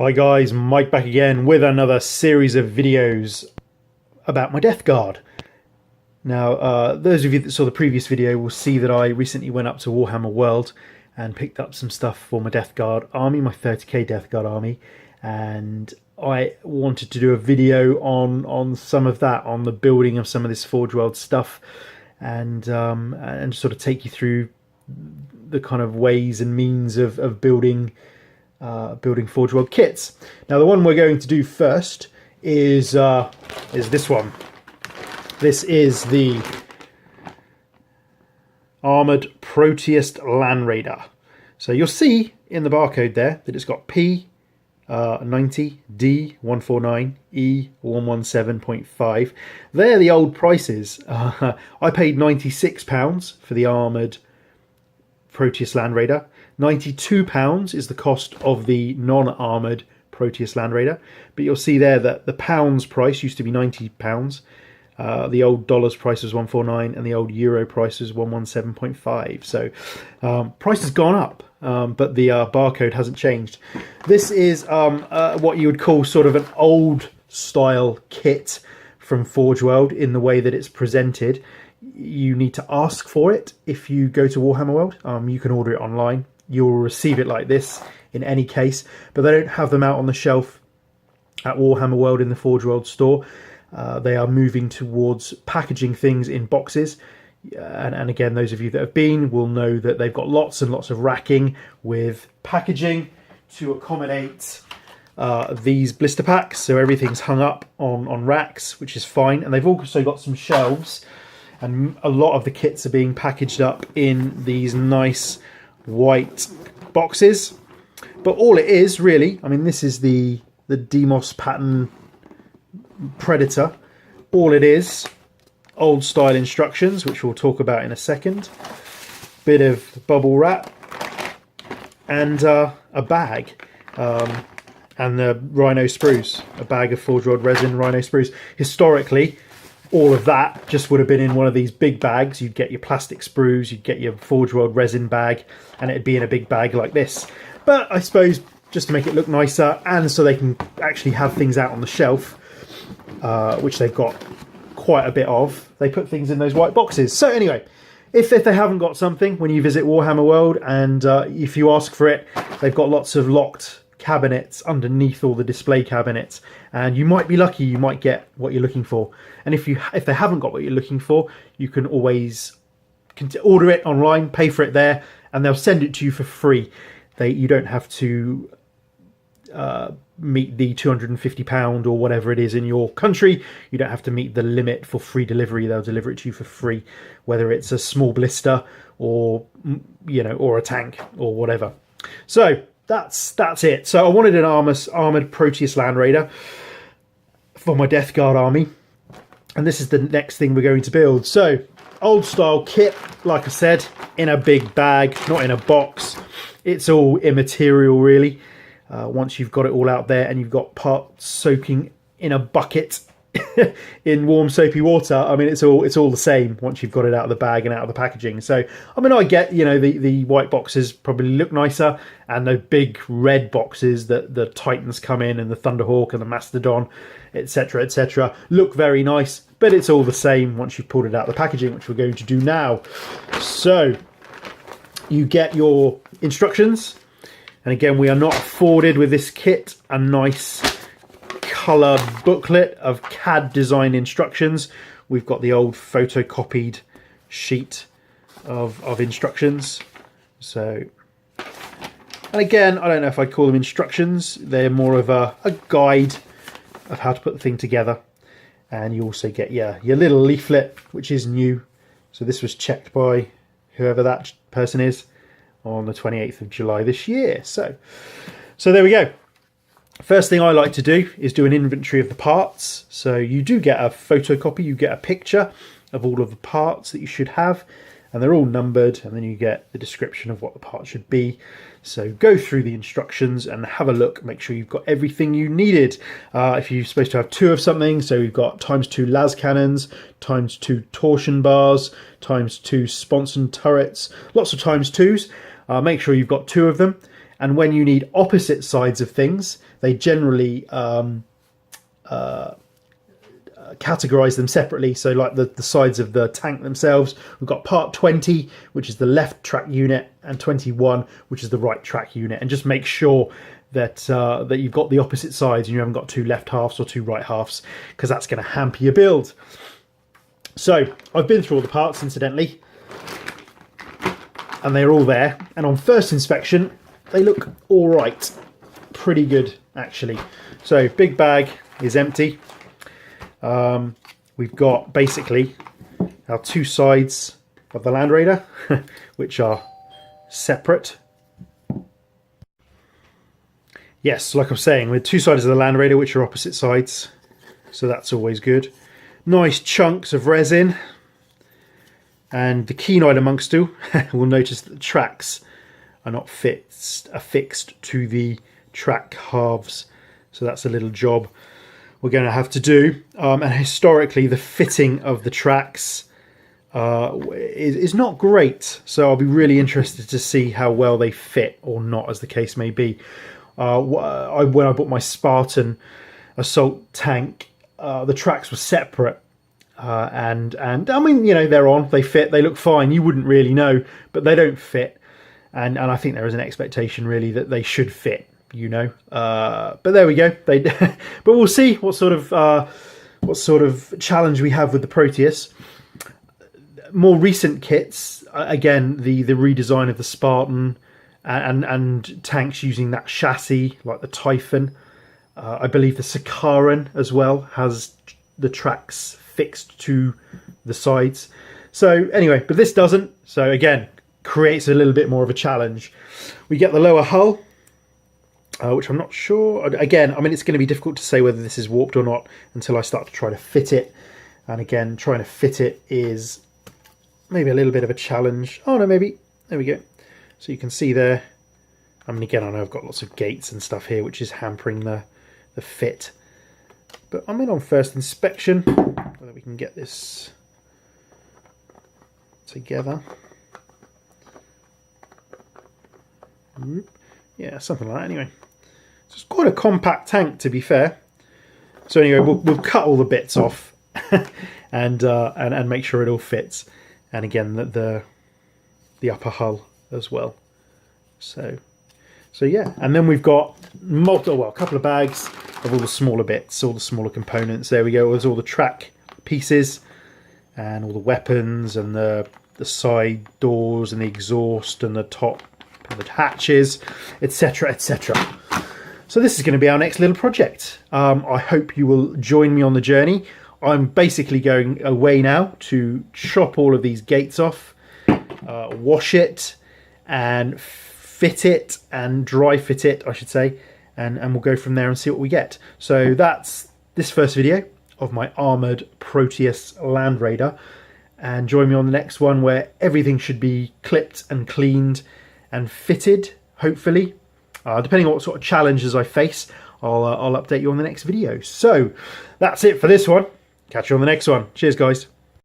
Hi guys, Mike back again with another series of videos about my Death Guard. Now, those of you that saw the previous video will see that I recently went up to Warhammer World and picked up some stuff for my Death Guard army, my 30k Death Guard army, and I wanted to do a video on some of that, on the building of some of this Forge World stuff, and sort of take you through the kind of ways and means of building Forge World kits. Now, the one we're going to do first is this one. This is the armored Proteus Land Raider. So you'll see in the barcode there that it's got P 90, D 149, E 117.5. They're the old prices. I paid £96 for the armored Proteus Land Raider. £92 is the cost of the non-armoured Proteus Land Raider, but you'll see there that the pounds price used to be £90. The old dollars price was 149 and the old euro price was 117.5. So price has gone up, but the barcode hasn't changed. This is what you would call sort of an old style kit from Forge World in the way that it's presented. You need to ask for it if you go to Warhammer World. You can order it online. You'll receive it like this in any case, but they don't have them out on the shelf at Warhammer World in the Forge World store. They are moving towards packaging things in boxes. And again, those of you that have been will know that they've got lots and lots of racking with packaging to accommodate these blister packs. So everything's hung up on racks, which is fine. And they've also got some shelves, and a lot of the kits are being packaged up in these nice white boxes. But all it is really, I mean, this is the Demos pattern Predator. All it is, old style instructions, which we'll talk about in a second, bit of bubble wrap, and a bag, and the Rhino sprues, a bag of Forge World resin Rhino sprues. Historically, all of that just would have been in one of these big bags. You'd get your plastic sprues, you'd get your Forge World resin bag, and it'd be in a big bag like this. But I suppose just to make it look nicer, and so they can actually have things out on the shelf, which they've got quite a bit of, they put things in those white boxes. So anyway, if they haven't got something when you visit Warhammer World, and if you ask for it, they've got lots of locked cabinets underneath all the display cabinets, and you might be lucky, you might get what you're looking for. And if they haven't got what you're looking for, you can always order it online, pay for it there, and they'll send it to you for free. You don't have to meet the £250 or whatever it is in your country. You don't have to meet the limit for free delivery. They'll deliver it to you for free, whether it's a small blister or or a tank or whatever. So that's it. So I wanted an armored Proteus Land Raider for my Death Guard army, and this is the next thing we're going to build. So old style kit, like I said, in a big bag, not in a box. It's all immaterial really. Once you've got it all out there and you've got parts soaking in a bucket in warm soapy water, I mean, it's all the same once you've got it out of the bag and out of the packaging. So I mean, I get, the white boxes probably look nicer, and the big red boxes that the Titans come in, and the Thunderhawk and the Mastodon, etc., look very nice, but it's all the same once you've pulled it out of the packaging, which we're going to do now. So you get your instructions. And again, we are not afforded with this kit a nice colour booklet of CAD design instructions. We've got the old photocopied sheet of instructions. So, and again, I don't know if I'd call them instructions. They're more of a guide of how to put the thing together. And you also get your little leaflet, which is new. So this was checked by whoever that person is on the 28th of July this year. So there we go. First thing I like to do is do an inventory of the parts. So you do get a photocopy, you get a picture of all of the parts that you should have, and they're all numbered, and then you get the description of what the part should be. So go through the instructions and have a look, make sure you've got everything you needed. If you're supposed to have 2 of something, so we've got ×2 las cannons, ×2 torsion bars, ×2 sponson turrets, lots of ×2s. Make sure you've got 2 of them, And when you need opposite sides of things, they generally categorize them separately. So like the sides of the tank themselves, we've got part 20, which is the left track unit, and 21, which is the right track unit. And just make sure that that you've got the opposite sides and you haven't got two left halves or two right halves, because that's going to hamper your build. So I've been through all the parts, incidentally, and they're all there. And on first inspection, they look all right, pretty good actually. So big bag is empty. We've got basically our two sides of the Land Raider, which are separate. Yes, like I was saying, with two sides of the Land Raider, which are opposite sides, so that's always good. Nice chunks of resin, and the keen-eyed amongst you will notice that the tracks are not affixed to the track halves, so that's a little job we're going to have to do. And historically, the fitting of the tracks is not great, so I'll be really interested to see how well they fit or not, as the case may be. When I bought my Spartan assault tank, the tracks were separate, and I mean, you know, they're on, they fit, they look fine, you wouldn't really know, but they don't fit, and I think there is an expectation really that they should fit, you know. But there we go. But we'll see what sort of challenge we have with the Proteus. More recent kits, again, the redesign of the Spartan, and tanks using that chassis, like the Typhon. I believe the Sakaran as well has the tracks fixed to the sides. So anyway, but this doesn't. So again, creates a little bit more of a challenge. We get the lower hull, which I'm not sure. Again, I mean, it's going to be difficult to say whether this is warped or not until I start to try to fit it. And again, trying to fit it is maybe a little bit of a challenge. Oh no, maybe. There we go. So you can see there, I mean, again, I know I've got lots of gates and stuff here, which is hampering the fit. But I'm in on first inspection, whether we can get this together. Yeah, something like that anyway. So it's quite a compact tank, to be fair. So anyway, we'll cut all the bits off and make sure it all fits. And again, the upper hull as well. So yeah, and then we've got a couple of bags of all the smaller bits, all the smaller components. There we go. There's all the track pieces and all the weapons and the side doors and the exhaust and the top and the hatches, etc., etc. So this is going to be our next little project. I hope you will join me on the journey. I'm basically going away now to chop all of these gates off, wash it, and fit it, and dry fit it, I should say, and we'll go from there and see what we get. So that's this first video of my armoured Proteus Land Raider, and join me on the next one where everything should be clipped and cleaned and fitted, hopefully. Depending on what sort of challenges I face, I'll update you on the next video. So that's it for this one. Catch you on the next one. Cheers, guys.